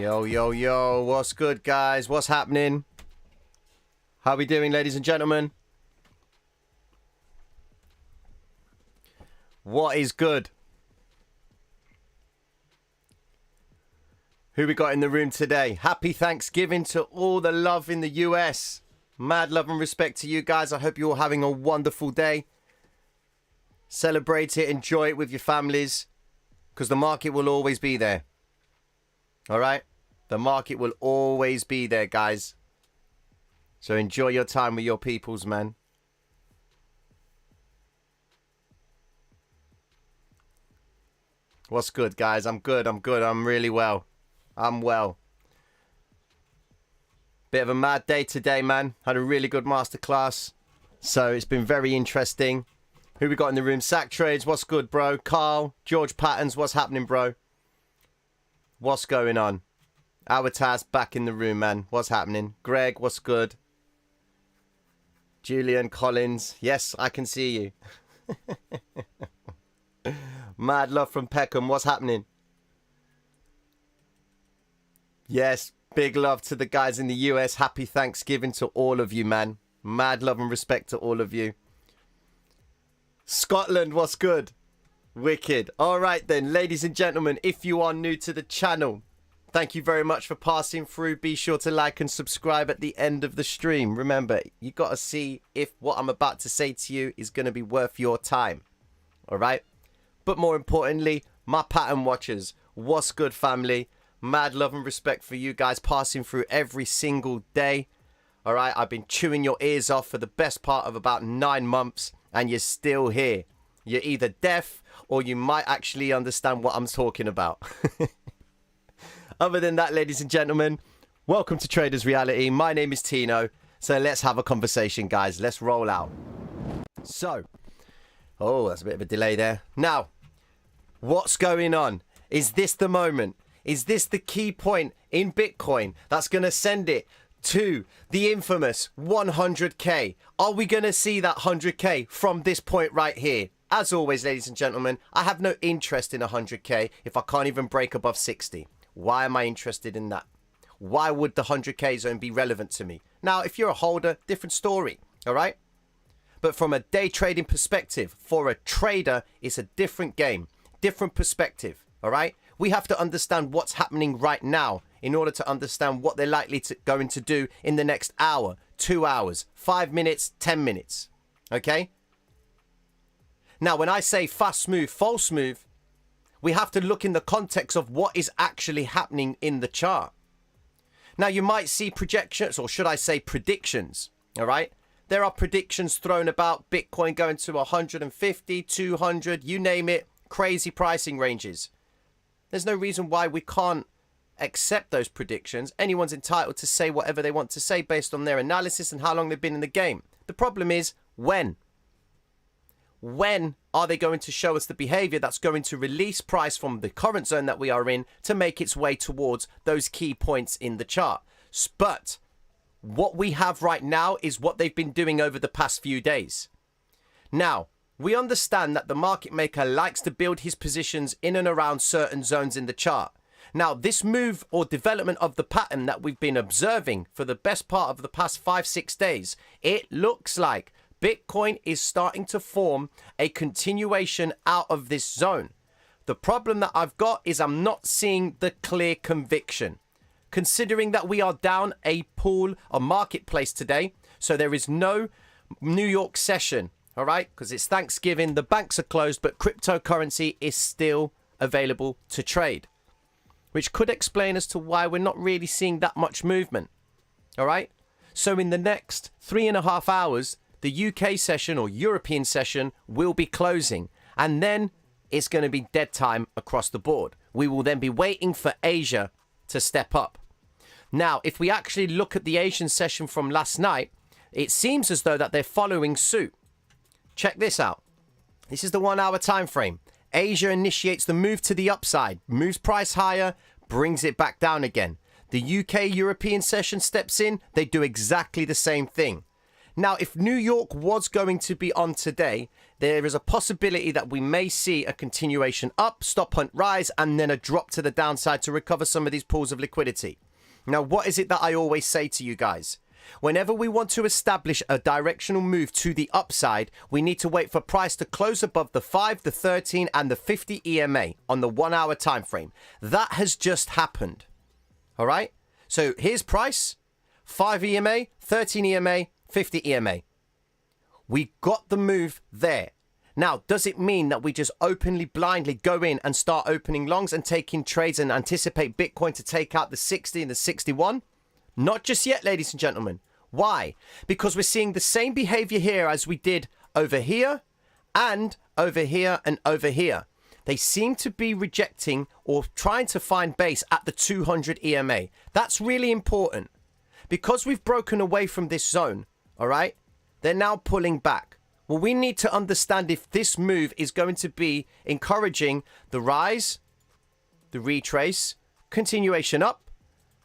Yo, yo, yo. What's good, guys? What's happening? How we doing, ladies and gentlemen? What is good? Who we got in the room today? Happy Thanksgiving to all the love in the US. Mad love and respect to you guys. I hope you're all having a wonderful day. Celebrate it, enjoy it with your families, because the market will always be there. All right? The market will always be there, guys. So enjoy your time with your peoples, man. What's good, guys? I'm good. I'm really well. I'm well. Bit of a mad day today, man. Had a really good masterclass. So it's been very interesting. Who we got in the room? Sack Trades, what's good, bro? Carl, George Patterns, what's happening, bro? What's going on? Awataz back in the room, man. What's happening? Greg, what's good? Julian Collins, yes, I can see you. Mad love from Peckham, what's happening? Yes, big love to the guys in the US. Happy Thanksgiving to all of you, man. Mad love and respect to all of you. Scotland, what's good? Wicked. All right then, ladies and gentlemen, if you are new to the channel, thank you very much for passing through. Be sure to like and subscribe at the end of the stream. Remember, you got to see if what I'm about to say to you is going to be worth your time. All right? But more importantly, my pattern watchers, what's good, family? Mad love and respect for you guys passing through every single day. All right? I've been chewing your ears off for the best part of about 9 months. And you're still here. You're either deaf or you might actually understand what I'm talking about. Other than that, ladies and gentlemen, welcome to Traders Reality. My name is Tino. So let's have a conversation, guys. Let's roll out. So, oh, that's a bit of a delay there. Now, what's going on? Is this the moment? Is this the key point in Bitcoin that's going to send it to the infamous 100k? Are we going to see that 100k from this point right here? As always, ladies and gentlemen, I have no interest in 100k if I can't even break above 60. Why am I interested in that? Why would the 100k zone be relevant to me? Now, if you're a holder, different story, all right? But from a day trading perspective, for a trader, it's a different game, different perspective, all right? We have to understand what's happening right now in order to understand what they're likely to going to do in the next hour, 2 hours, 5 minutes, 10 minutes. Okay? Now, when I say fast move, false move, we have to look in the context of what is actually happening in the chart. Now, you might see projections, or should I say predictions, all right? There are predictions thrown about Bitcoin going to 150, 200, you name it, crazy pricing ranges. There's no reason why we can't accept those predictions. Anyone's entitled to say whatever they want to say based on their analysis and how long they've been in the game. The problem is when? When are they going to show us the behavior that's going to release price from the current zone that we are in to make its way towards those key points in the chart? But what we have right now is what they've been doing over the past few days. Now, we understand that the market maker likes to build his positions in and around certain zones in the chart. Now, this move or development of the pattern that we've been observing for the best part of the past 5-6 days, it looks like Bitcoin is starting to form a continuation out of this zone. The problem that I've got is I'm not seeing the clear conviction. Considering that we are down a pool, a marketplace today, so there is no New York session. All right, because it's Thanksgiving, the banks are closed, but cryptocurrency is still available to trade, which could explain as to why we're not really seeing that much movement. All right, so in the next 3.5 hours, the UK session or European session will be closing, and then it's going to be dead time across the board. We will then be waiting for Asia to step up. Now, if we actually look at the Asian session from last night, it seems as though that they're following suit. Check this out. This is the 1 hour time frame. Asia initiates the move to the upside, moves price higher, brings it back down again. The UK European session steps in. They do exactly the same thing. Now, if New York was going to be on today, there is a possibility that we may see a continuation up, stop hunt rise, and then a drop to the downside to recover some of these pools of liquidity. Now, what is it that I always say to you guys? Whenever we want to establish a directional move to the upside, we need to wait for price to close above the 5, the 13, and the 50 EMA on the 1 hour time frame. That has just happened. All right? So here's price, 5 EMA, 13 EMA, 50 EMA. We got the move there. Now, does it mean that we just openly, blindly go in and start opening longs and taking trades and anticipate Bitcoin to take out the 60 and the 61? Not just yet, ladies and gentlemen. Why? Because we're seeing the same behavior here as we did over here and over here and over here. They seem to be rejecting or trying to find base at the 200 EMA. That's really important. Because we've broken away from this zone, all right, they're now pulling back. Well, we need to understand if this move is going to be encouraging the rise, the retrace, continuation up,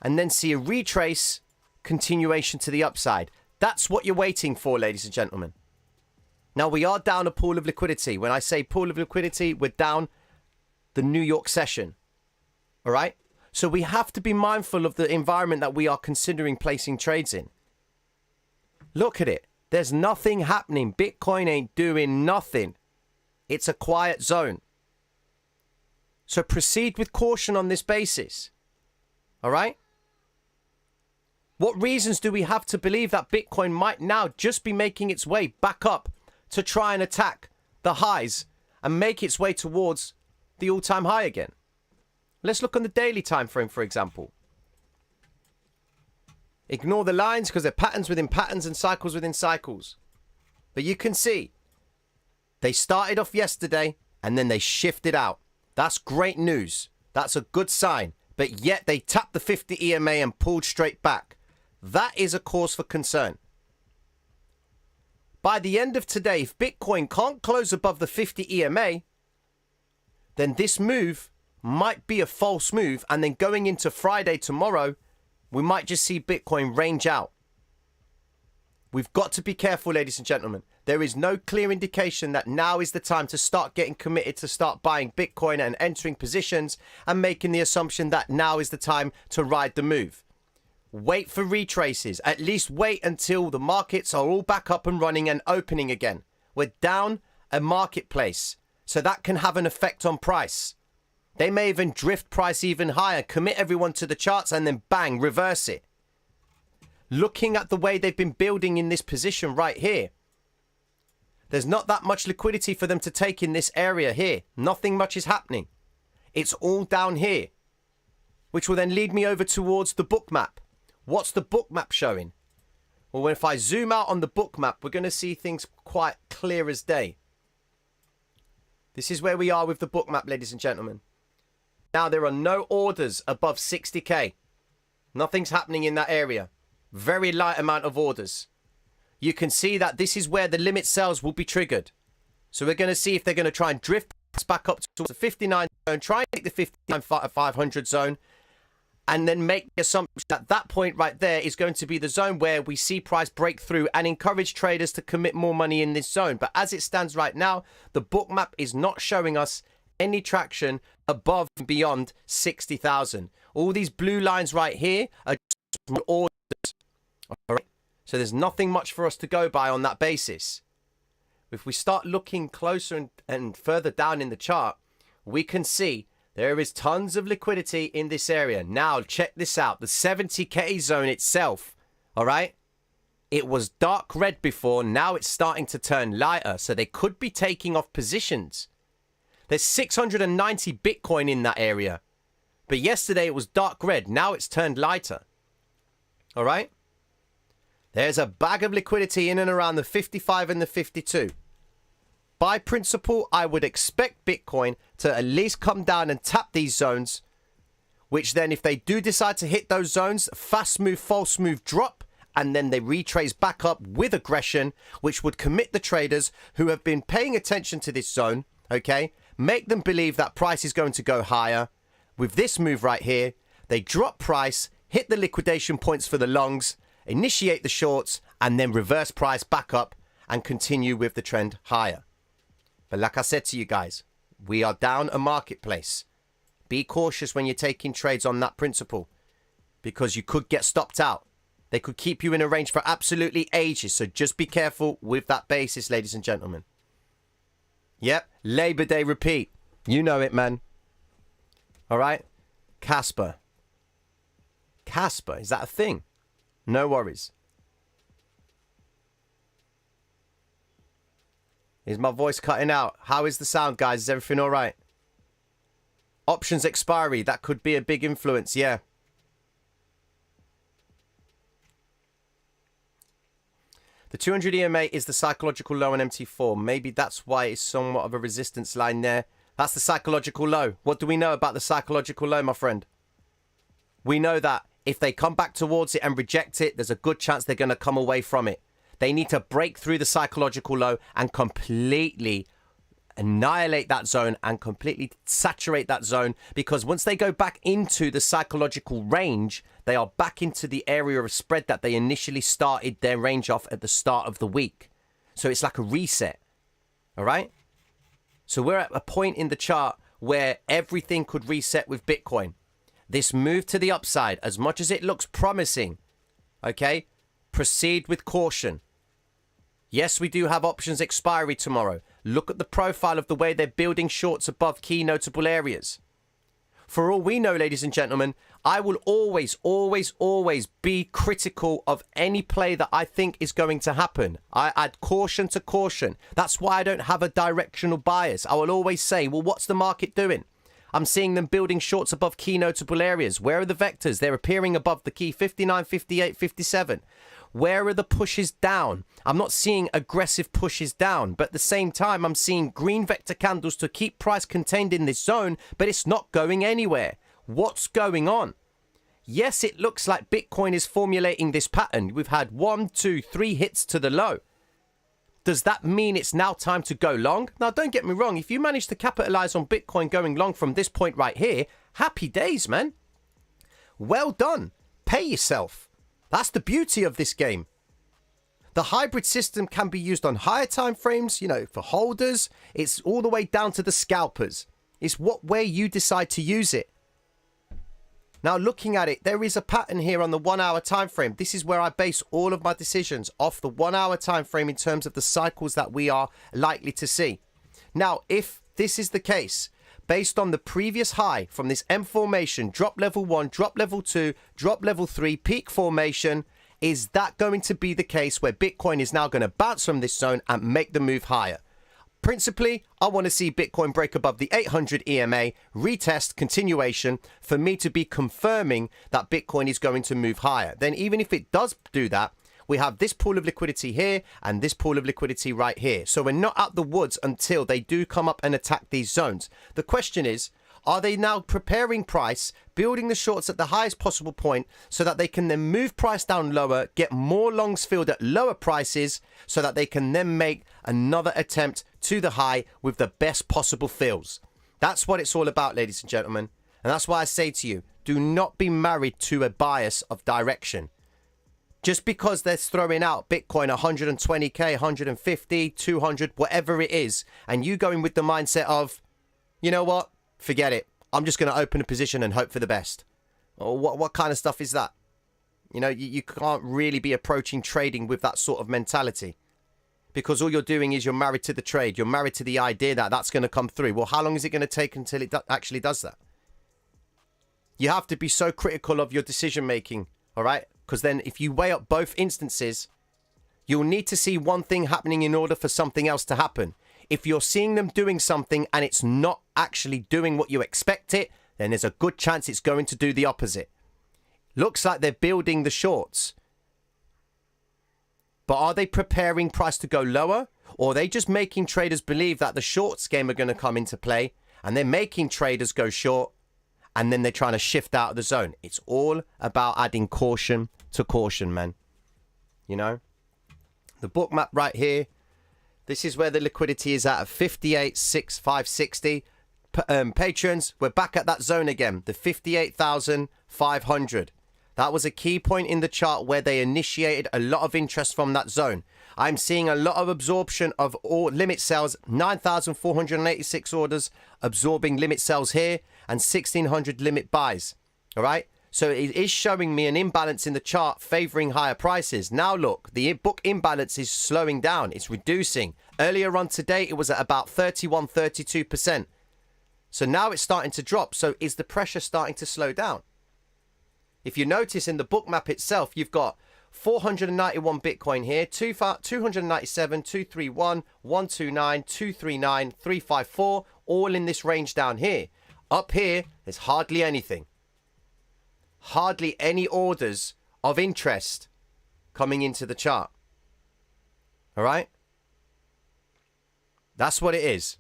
and then see a retrace, continuation to the upside. That's what you're waiting for, ladies and gentlemen. Now, we are down a pool of liquidity. When I say pool of liquidity, we're down the New York session. All right? So we have to be mindful of the environment that we are considering placing trades in. Look at it. There's nothing happening. Bitcoin ain't doing nothing. It's a quiet zone. So proceed with caution on this basis. All right? What reasons do we have to believe that Bitcoin might now just be making its way back up to try and attack the highs and make its way towards the all-time high again? Let's look on the daily time frame, for example. Ignore the lines because they're patterns within patterns and cycles within cycles. But you can see they started off yesterday and then they shifted out. That's great news. That's a good sign. But yet they tapped the 50 EMA and pulled straight back. That is a cause for concern. By the end of today, if Bitcoin can't close above the 50 EMA, then this move might be a false move. And then going into Friday tomorrow, we might just see Bitcoin range out. We've got to be careful, ladies and gentlemen. There is no clear indication that now is the time to start getting committed to start buying Bitcoin and entering positions and making the assumption that now is the time to ride the move. Wait for retraces. At least wait until the markets are all back up and running and opening again. We're down a marketplace, so that can have an effect on price. They may even drift price even higher, commit everyone to the charts, and then bang, reverse it. Looking at the way they've been building in this position right here, there's not that much liquidity for them to take in this area here. Nothing much is happening. It's all down here, which will then lead me over towards the book map. What's the book map showing? Well, if I zoom out on the book map, we're going to see things quite clear as day. This is where we are with the book map, ladies and gentlemen. Now, there are no orders above 60k. Nothing's happening in that area. Very light amount of orders. You can see that this is where the limit sales will be triggered. So we're going to see if they're going to try and drift back up towards the 59 zone, try and take the 59,500 zone, and then make the assumption that that point right there is going to be the zone where we see price break through and encourage traders to commit more money in this zone. But as it stands right now, the book map is not showing us any traction above and beyond 60,000. All these blue lines right here are just orders. All right? So there's nothing much for us to go by on that basis. If we start looking closer and further down in the chart, we can see there is tons of liquidity in this area. Now, check this out. The 70k zone itself, all right? It was dark red before. Now it's starting to turn lighter. So they could be taking off positions. There's 690 Bitcoin in that area. But yesterday it was dark red. Now it's turned lighter. All right? There's a bag of liquidity in and around the 55 and the 52. By principle, I would expect Bitcoin to at least come down and tap these zones, which then if they do decide to hit those zones, fast move, false move, drop, and then they retrace back up with aggression, which would commit the traders who have been paying attention to this zone, okay? Make them believe that price is going to go higher. With this move right here, they drop price, hit the liquidation points for the longs, initiate the shorts, and then reverse price back up and continue with the trend higher. But like I said to you guys, we are down a marketplace. Be cautious when you're taking trades on that principle, because you could get stopped out. They could keep you in a range for absolutely ages. So just be careful with that basis, ladies and gentlemen. Yep, Labor Day repeat. You know it, man. All right. Casper. Casper, is that a thing? No worries. Is my voice cutting out? How is the sound, guys? Is everything all right? Options expiry. That could be a big influence, yeah. The 200 EMA is the psychological low on MT4. Maybe that's why it's somewhat of a resistance line there. That's the psychological low. What do we know about the psychological low, my friend? We know that if they come back towards it and reject it, there's a good chance they're going to come away from it. They need to break through the psychological low and completely annihilate that zone and completely saturate that zone, because once they go back into the psychological range, they are back into the area of spread that they initially started their range off at the start of the week. So it's like a reset. All right. So we're at a point in the chart where everything could reset with Bitcoin. This move to the upside, as much as it looks promising, okay, proceed with caution. Yes, we do have options expiry tomorrow. Look at the profile of the way they're building shorts above key notable areas. For all we know, ladies and gentlemen, I will always, always, always be critical of any play that I think is going to happen. I add caution to caution. That's why I don't have a directional bias. I will always say, well, what's the market doing? I'm seeing them building shorts above key notable areas. Where are the vectors? They're appearing above the key 59, 58, 57. Where are the pushes down? I'm not seeing aggressive pushes down, but at the same time, I'm seeing green vector candles to keep price contained in this zone, but it's not going anywhere. What's going on? Yes, it looks like Bitcoin is formulating this pattern. We've had 1, 2, 3 hits to the low. Does that mean it's now time to go long? Now, don't get me wrong. If you manage to capitalize on Bitcoin going long from this point right here, happy days, man. Well done. Pay yourself. That's the beauty of this game. The hybrid system can be used on higher time frames, you know, for holders. It's all the way down to the scalpers. It's what way you decide to use it. Now, looking at it, there is a pattern here on the 1 hour time frame. This is where I base all of my decisions off the 1 hour time frame in terms of the cycles that we are likely to see. Now, if this is the case, based on the previous high from this M formation, drop level 1, drop level 2, drop level 3, peak formation, is that going to be the case where Bitcoin is now going to bounce from this zone and make the move higher? Principally, I want to see Bitcoin break above the 800 EMA, retest, continuation, for me to be confirming that Bitcoin is going to move higher. Then even if it does do that, we have this pool of liquidity here and this pool of liquidity right here. So we're not out the woods until they do come up and attack these zones. The question is, are they now preparing price, building the shorts at the highest possible point so that they can then move price down lower, get more longs filled at lower prices so that they can then make another attempt to the high with the best possible fills? That's what it's all about, ladies and gentlemen. And that's why I say to you, do not be married to a bias of direction. Just because they're throwing out Bitcoin 120k, 150, 200, whatever it is, and you going with the mindset of, you know what? Forget it. I'm just going to open a position and hope for the best. Or what kind of stuff is that? You know, you can't really be approaching trading with that sort of mentality, because all you're doing is you're married to the trade. You're married to the idea that that's going to come through. Well, how long is it going to take until it actually does that? You have to be so critical of your decision making, all right? Because then if you weigh up both instances, you'll need to see one thing happening in order for something else to happen. If you're seeing them doing something and it's not actually doing what you expect it, then there's a good chance it's going to do the opposite. Looks like they're building the shorts. But are they preparing price to go lower? Or are they just making traders believe that the shorts game are going to come into play and they're making traders go short and then they're trying to shift out of the zone? It's all about adding caution to caution, man. You know? The book map right here. This is where the liquidity is at 58,560. Patrons, we're back at that zone again. The 58,500. That was a key point in the chart where they initiated a lot of interest from that zone. I'm seeing a lot of absorption of all limit sales, 9,486 orders absorbing limit sales here and 1,600 limit buys. All right. So it is showing me an imbalance in the chart favoring higher prices. Now look, the book imbalance is slowing down. It's reducing. Earlier on today, it was at about 31, 32%. So now it's starting to drop. So is the pressure starting to slow down? If you notice in the book map itself, you've got 491 Bitcoin here, 297, 231, 129, 239, 354, all in this range down here. Up here, there's hardly anything. Hardly any orders of interest coming into the chart. All right? That's what it is.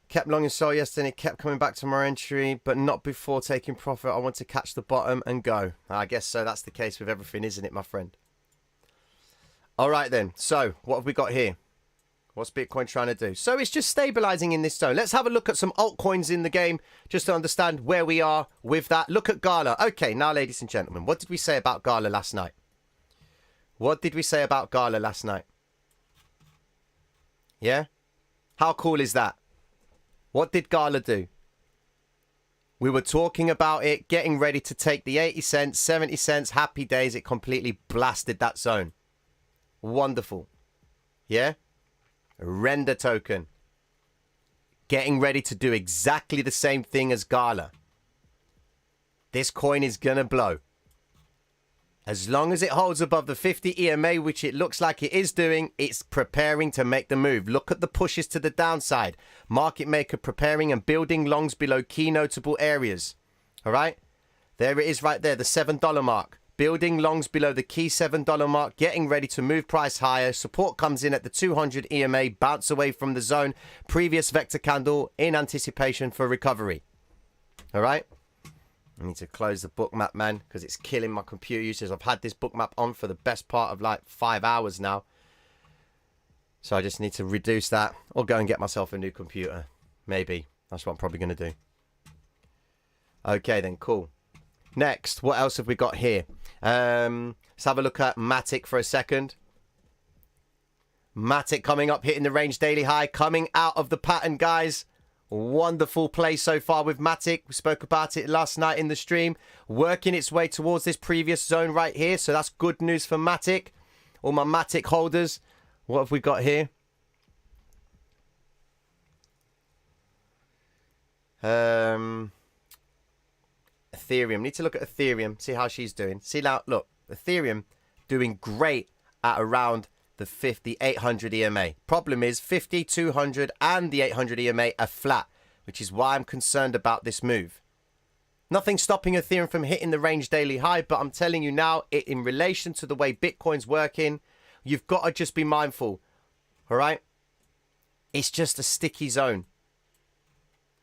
Kept long and sold yesterday. Kept coming back to my entry, but not before taking profit. I want to catch the bottom and go. I guess so. That's the case with everything, isn't it, my friend? All right, then. So what have we got here? What's Bitcoin trying to do? So it's just stabilizing in this zone. Let's have a look at some altcoins in the game just to understand where we are with that. Look at Gala. Okay, now, ladies and gentlemen, what did we say about Gala last night? What did we say about Gala last night? Yeah? How cool is that? What did Gala do? We were talking about it, getting ready to take the 80 cents, 70 cents, happy days. It completely blasted that zone. Wonderful. Yeah? Render token. Getting ready to do exactly the same thing as Gala. This coin is going to blow. As long as it holds above the 50 EMA, which it looks like it is doing, it's preparing to make the move. Look at the pushes to the downside. Market maker preparing and building longs below key notable areas. All right? There it is right there, the $7 mark. Building longs below the key $7 mark, getting ready to move price higher. Support comes in at the 200 EMA, bounce away from the zone. Previous vector candle in anticipation for recovery. All right? I need to close the book map, man, because it's killing my computer usage. I've had this book map on for the best part of like 5 hours now. So I just need to reduce that or go and get myself a new computer. Maybe. That's what I'm probably going to do. Okay, then. Cool. Next, what else have we got here? Let's have a look at Matic for a second. Matic coming up, hitting the range daily high, coming out of the pattern, guys. Wonderful play so far with Matic. We spoke about it last night in the stream. Working its way towards this previous zone right here. So that's good news for Matic. All my Matic holders. What have we got here? Ethereum. Need to look at Ethereum. See how she's doing. See now, look. Ethereum doing great at around the 50, 800 EMA. Problem is 50, 200 and the 800 EMA are flat, which is why I'm concerned about this move. Nothing stopping Ethereum from hitting the range daily high, but I'm telling you now, in relation to the way Bitcoin's working, you've got to just be mindful. All right? It's just a sticky zone.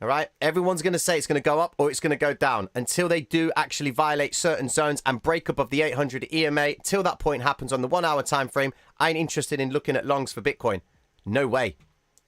All right? Everyone's going to say it's going to go up or it's going to go down until they do actually violate certain zones and break above the 800 EMA. Till that point happens on the 1 hour time frame, I ain't interested in looking at longs for Bitcoin. No way.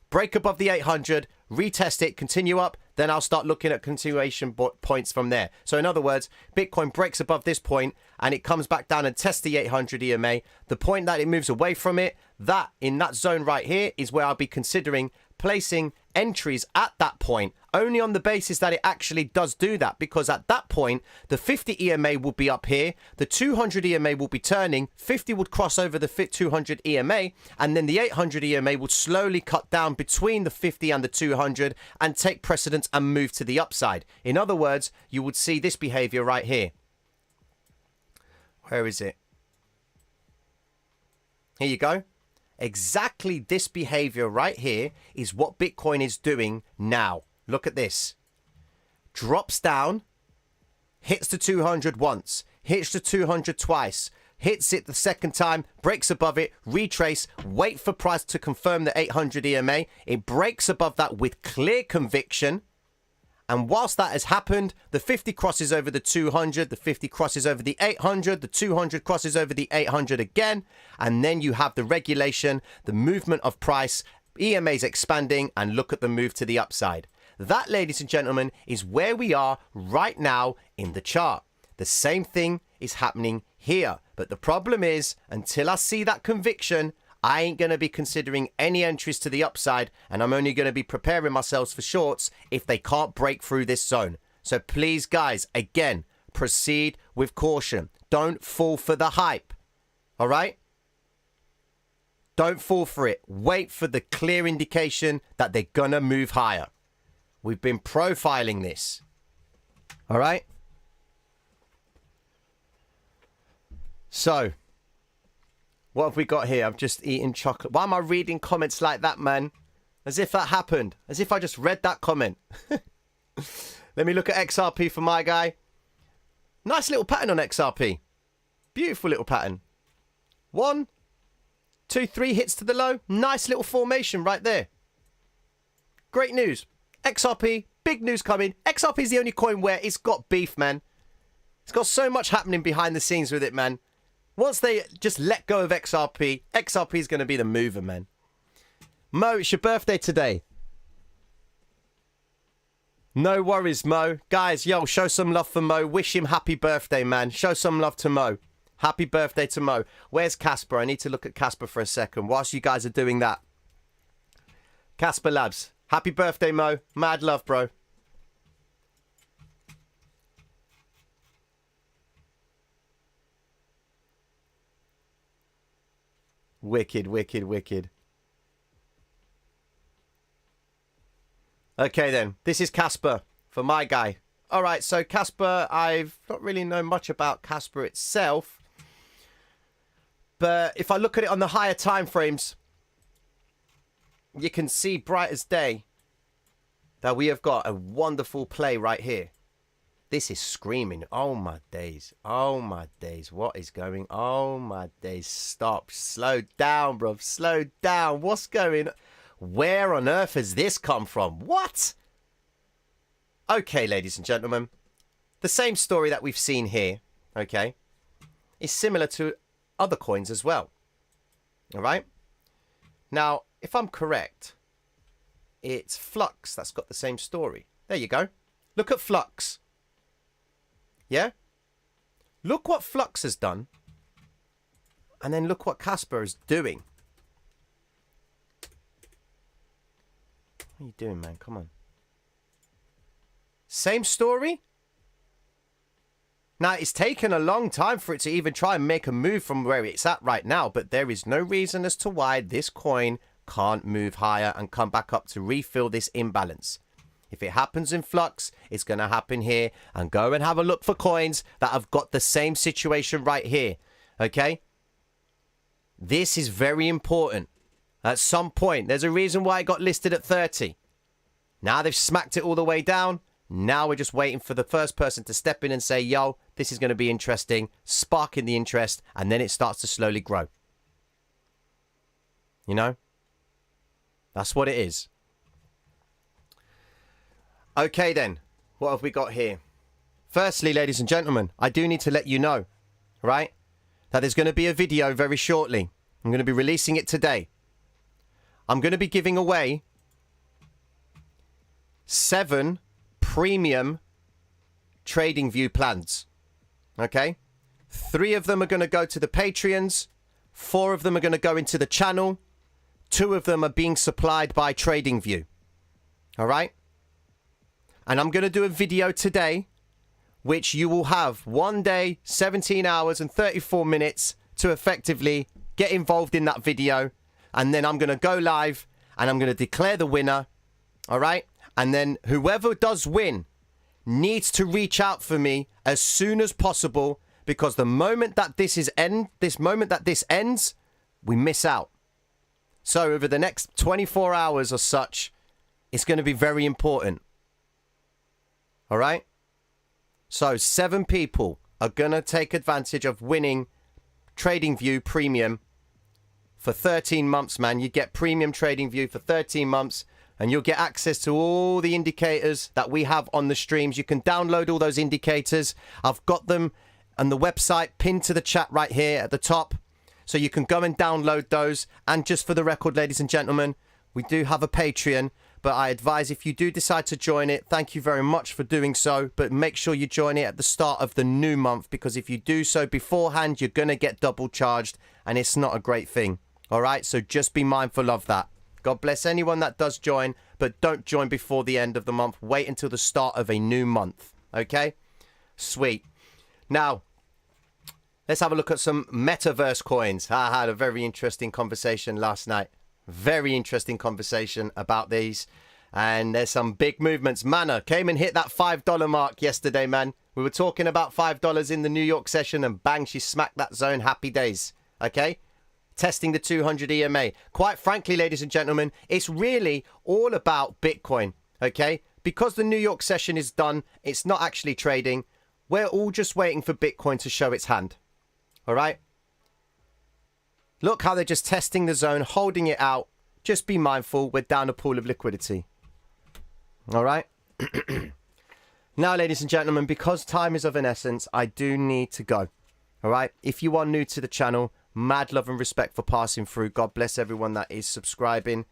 Break above the 800, retest it, continue up, then I'll start looking at continuation points from there. So in other words, Bitcoin breaks above this point and it comes back down and tests the 800 EMA. The point that it moves away from it, that in that zone right here is where I'll be considering placing entries at that point, only on the basis that it actually does do that, because at that point the 50 EMA will be up here, the 200 EMA will be turning, 50 would cross over the 200 EMA, and then the 800 EMA would slowly cut down between the 50 and the 200 and take precedence and move to the upside. In other words, you would see this behavior right here. Where is it? Here you go. Exactly this behavior right here is what Bitcoin is doing now. Look at this. Drops down, hits the 200 once, hits the 200 twice, hits it the second time, breaks above it, retrace, wait for price to confirm the 800 EMA. It breaks above that with clear conviction. And whilst that has happened, the 50 crosses over the 200, the 50 crosses over the 800, the 200 crosses over the 800 again. And then you have the regulation, the movement of price, EMA's expanding, and look at the move to the upside. That, ladies and gentlemen, is where we are right now in the chart. The same thing is happening here. But the problem is, until I see that conviction, I ain't going to be considering any entries to the upside, and I'm only going to be preparing myself for shorts if they can't break through this zone. So please, guys, again, proceed with caution. Don't fall for the hype. All right? Don't fall for it. Wait for the clear indication that they're going to move higher. We've been profiling this. All right? So, what have we got here? I'm just eating chocolate. Why am I reading comments like that, man? As if that happened. As if I just read that comment. Let me look at XRP for my guy. Nice little pattern on XRP. Beautiful little pattern. 1, 2, 3 hits to the low. Nice little formation right there. Great news. XRP, big news coming. XRP is the only coin where it's got beef, man. It's got so much happening behind the scenes with it, man. Once they just let go of XRP, XRP is going to be the mover, man. Mo, it's your birthday today. No worries, Mo. Guys, yo, show some love for Mo. Wish him happy birthday, man. Show some love to Mo. Happy birthday to Mo. Where's Casper? I need to look at Casper for a second whilst you guys are doing that. Casper Labs. Happy birthday, Mo. Mad love, bro. Wicked, wicked, wicked. Okay, then. This is Casper for my guy. All right, so Casper, I've not really known much about Casper itself. But if I look at it on the higher time frames, you can see bright as day that we have got a wonderful play right here. This is screaming. Oh, my days. Oh, my days. What is going? Oh, my days. Stop. Slow down, bro. Slow down. What's going on? Where on earth has this come from? What? Okay, ladies and gentlemen. The same story that we've seen here, okay, is similar to other coins as well. All right? Now, if I'm correct, it's Flux that's got the same story. There you go. Look at Flux. Yeah? Look what Flux has done. And then look what Casper is doing. What are you doing, man? Come on. Same story? Now, it's taken a long time for it to even try and make a move from where it's at right now, but there is no reason as to why this coin can't move higher and come back up to refill this imbalance. If it happens in Flux, it's going to happen here. And go and have a look for coins that have got the same situation right here. Okay? This is very important. At some point, there's a reason why it got listed at 30. Now they've smacked it all the way down. Now we're just waiting for the first person to step in and say, yo, this is going to be interesting. Sparking the interest. And then it starts to slowly grow. You know? That's what it is. Okay then, what have we got here? Firstly, ladies and gentlemen, I do need to let you know, right, that there's going to be a video very shortly. I'm going to be releasing it today. I'm going to be giving away 7 premium trading view plans. Okay? 3 of them are going to go to the Patreons. 4 of them are going to go into the channel. 2 of them are being supplied by TradingView. All right? And I'm going to do a video today, which you will have 1 day, 17 hours and 34 minutes to effectively get involved in that video. And then I'm going to go live and I'm going to declare the winner. All right? And then whoever does win needs to reach out for me as soon as possible, because the moment that this ends, we miss out. So over the next 24 hours or such, it's going to be very important. All right? So 7 people are going to take advantage of winning TradingView Premium for 13 months, man. You get Premium TradingView for 13 months and you'll get access to all the indicators that we have on the streams. You can download all those indicators. I've got them on the website pinned to the chat right here at the top. So you can go and download those. And just for the record, ladies and gentlemen, we do have a Patreon. but I advise if you do decide to join it, thank you very much for doing so, but make sure you join it at the start of the new month, because if you do so beforehand, you're going to get double charged, and it's not a great thing. All right, so just be mindful of that. God bless anyone that does join, but don't join before the end of the month. Wait until the start of a new month. Okay? Sweet. Now, let's have a look at some metaverse coins. I had a very interesting conversation last night. Very interesting conversation about these. And there's some big movements. Mana came and hit that $5 mark yesterday, man. We were talking about $5 in the New York session, and bang, she smacked that zone. Happy days. Okay? Testing the 200 EMA. Quite frankly, ladies and gentlemen, it's really all about Bitcoin, okay? Because the New York session is done, it's not actually trading. We're all just waiting for Bitcoin to show its hand, all right? Look how they're just testing the zone, holding it out. Just be mindful, we're down a pool of liquidity, all right? Now, ladies and gentlemen, because time is of an essence, I do need to go, all right? If you are new to the channel, mad love and respect for passing through. God bless everyone that is subscribing.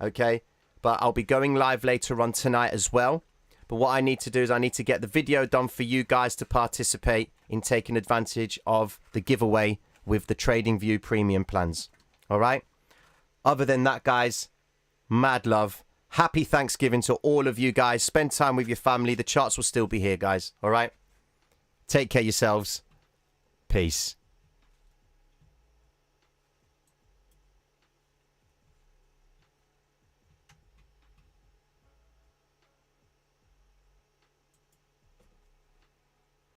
Okay. But I'll be going live later on tonight as well. But what I need to do is I need to get the video done for you guys to participate in taking advantage of the giveaway with the TradingView premium plans. All right. Other than that, guys, mad love. Happy Thanksgiving to all of you guys. Spend time with your family. The charts will still be here, guys. All right. Take care of yourselves. Peace.